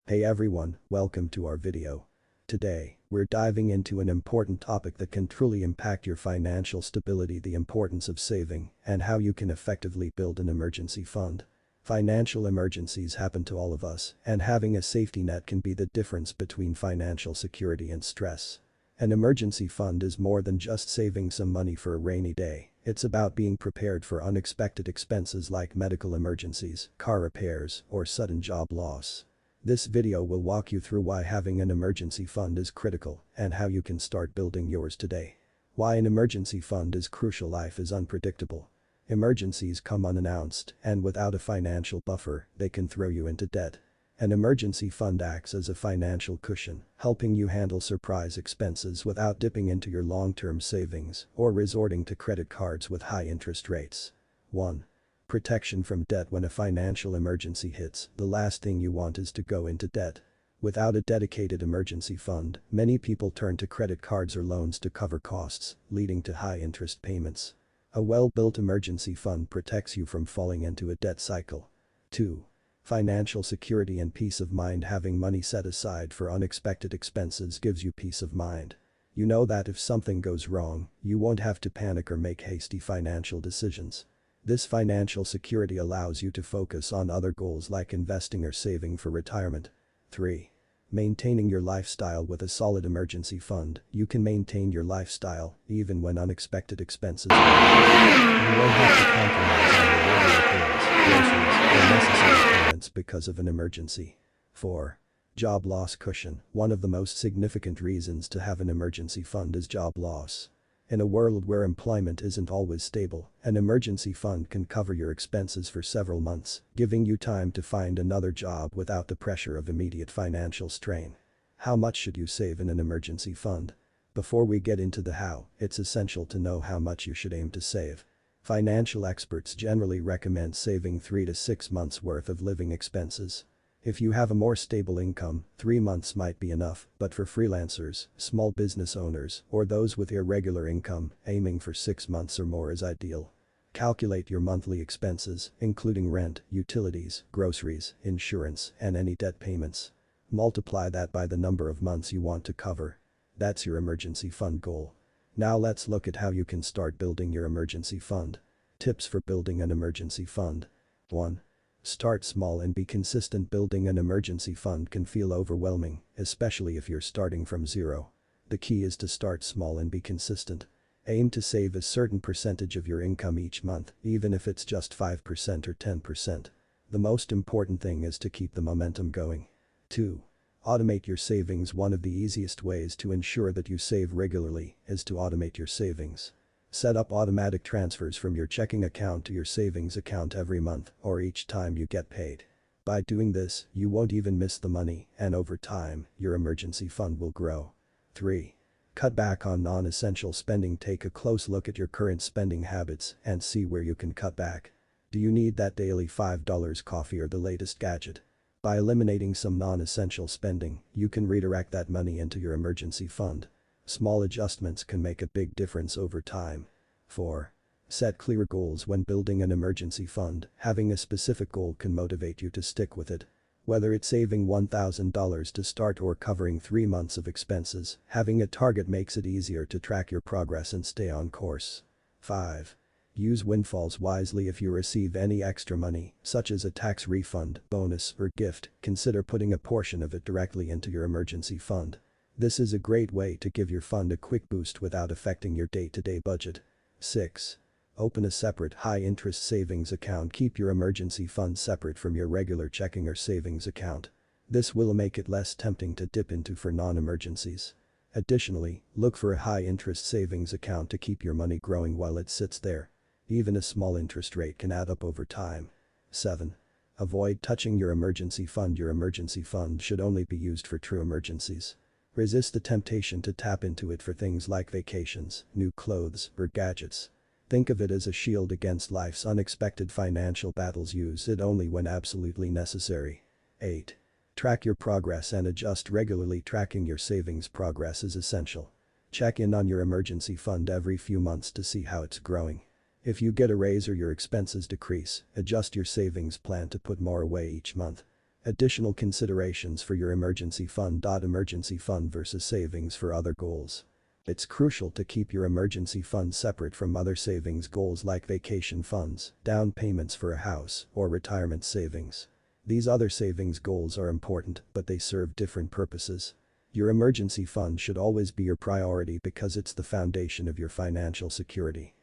Hey everyone, welcome to our video. Today, we're diving into an important topic that can truly impact your financial stability, the importance of saving, and how you can effectively build an emergency fund. Financial emergencies happen to all of us, and having a safety net can be the difference between financial security and stress. An emergency fund is more than just saving some money for a rainy day. It's about being prepared for unexpected expenses like medical emergencies, car repairs, or sudden job loss. This video will walk you through why having an emergency fund is critical and how you can start building yours today. Why an emergency fund is crucial. Life is unpredictable. Emergencies come unannounced, and without a financial buffer, they can throw you into debt. An emergency fund acts as a financial cushion, helping you handle surprise expenses without dipping into your long-term savings or resorting to credit cards with high interest rates. 1. Protection from debt. When a financial emergency hits, the last thing you want is to go into debt. Without a dedicated emergency fund, many people turn to credit cards or loans to cover costs, leading to high interest payments. A well-built emergency fund protects you from falling into a debt cycle. 2. Financial security and peace of mind. Having money set aside for unexpected expenses gives you peace of mind. You know that if something goes wrong, you won't have to panic or make hasty financial decisions. This financial security allows you to focus on other goals like investing or saving for retirement. 3. Maintaining your lifestyle. With a solid emergency fund, you can maintain your lifestyle even when unexpected expenses arise. You won't have to compromise on your regular bills, groceries, or necessary payments because of an emergency. 4. Job loss cushion. One of the most significant reasons to have an emergency fund is job loss. In a world where employment isn't always stable, an emergency fund can cover your expenses for several months, giving you time to find another job without the pressure of immediate financial strain. How much should you save in an emergency fund? Before we get into the how, it's essential to know how much you should aim to save. Financial experts generally recommend saving 3 to 6 months worth of living expenses. If you have a more stable income, 3 months might be enough, but for freelancers, small business owners, or those with irregular income, aiming for 6 months or more is ideal. Calculate your monthly expenses, including rent, utilities, groceries, insurance, and any debt payments. Multiply that by the number of months you want to cover. That's your emergency fund goal. Now let's look at how you can start building your emergency fund. Tips for building an emergency fund. 1. Start small and be consistent. Building an emergency fund can feel overwhelming, especially if you're starting from zero. The key is to start small and be consistent. Aim to save a certain percentage of your income each month, even if it's just 5% or 10%. The most important thing is to keep the momentum going. 2. Automate your savings. One of the easiest ways to ensure that you save regularly is to automate your savings. Set up automatic transfers from your checking account to your savings account every month or each time you get paid. By doing this, you won't even miss the money, and over time, your emergency fund will grow. 3. Cut back on non-essential spending. Take a close look at your current spending habits and see where you can cut back. Do you need that daily $5 coffee or the latest gadget? By eliminating some non-essential spending, you can redirect that money into your emergency fund. Small adjustments can make a big difference over time. 4. Set clear goals. When building an emergency fund, having a specific goal can motivate you to stick with it. Whether it's saving $1,000 to start or covering 3 months of expenses, having a target makes it easier to track your progress and stay on course. 5. Use windfalls wisely. If you receive any extra money, such as a tax refund, bonus, or gift, consider putting a portion of it directly into your emergency fund. This is a great way to give your fund a quick boost without affecting your day-to-day budget. 6. Open a separate high-interest savings account. Keep your emergency fund separate from your regular checking or savings account. This will make it less tempting to dip into for non-emergencies. Additionally, look for a high-interest savings account to keep your money growing while it sits there. Even a small interest rate can add up over time. 7. Avoid touching your emergency fund. Your emergency fund should only be used for true emergencies. Resist the temptation to tap into it for things like vacations, new clothes, or gadgets. Think of it as a shield against life's unexpected financial battles. Use it only when absolutely necessary. 8. Track your progress and adjust regularly. Tracking your savings progress is essential. Check in on your emergency fund every few months to see how it's growing. If you get a raise or your expenses decrease, adjust your savings plan to put more away each month. Additional considerations for your emergency fund. Emergency fund versus savings for other goals. It's crucial to keep your emergency fund separate from other savings goals like vacation funds, down payments for a house, or retirement savings. These other savings goals are important, but they serve different purposes. Your emergency fund should always be your priority because it's the foundation of your financial security.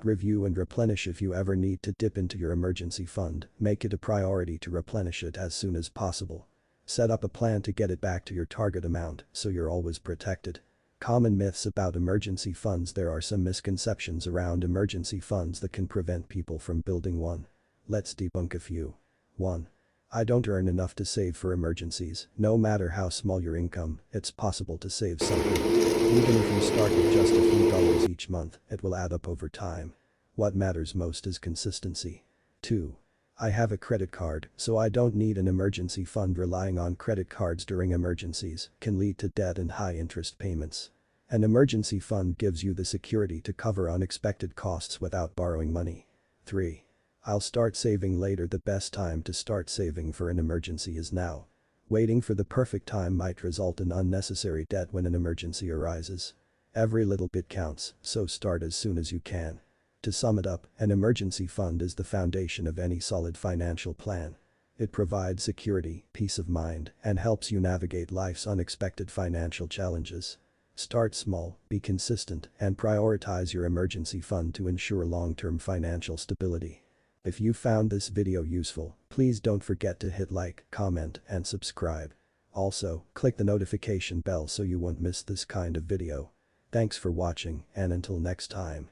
Review and replenish. If you ever need to dip into your emergency fund, make it a priority to replenish it as soon as possible. Set up a plan to get it back to your target amount so you're always protected. Common myths about emergency funds. There are some misconceptions around emergency funds that can prevent people from building one. Let's debunk a few. 1. I don't earn enough to save for emergencies. No matter how small your income, it's possible to save something. Even if you start with just a few dollars each month, it will add up over time. What matters most is consistency. 2. I have a credit card, so I don't need an emergency fund. Relying on credit cards during emergencies can lead to debt and high interest payments. An emergency fund gives you the security to cover unexpected costs without borrowing money. 3. I'll start saving later. The best time to start saving for an emergency is now. Waiting for the perfect time might result in unnecessary debt when an emergency arises. Every little bit counts, so start as soon as you can. To sum it up, an emergency fund is the foundation of any solid financial plan. It provides security, peace of mind, and helps you navigate life's unexpected financial challenges. Start small, be consistent, and prioritize your emergency fund to ensure long-term financial stability. If you found this video useful, please don't forget to hit like, comment, and subscribe. Also, click the notification bell so you won't miss this kind of video. Thanks for watching, and until next time.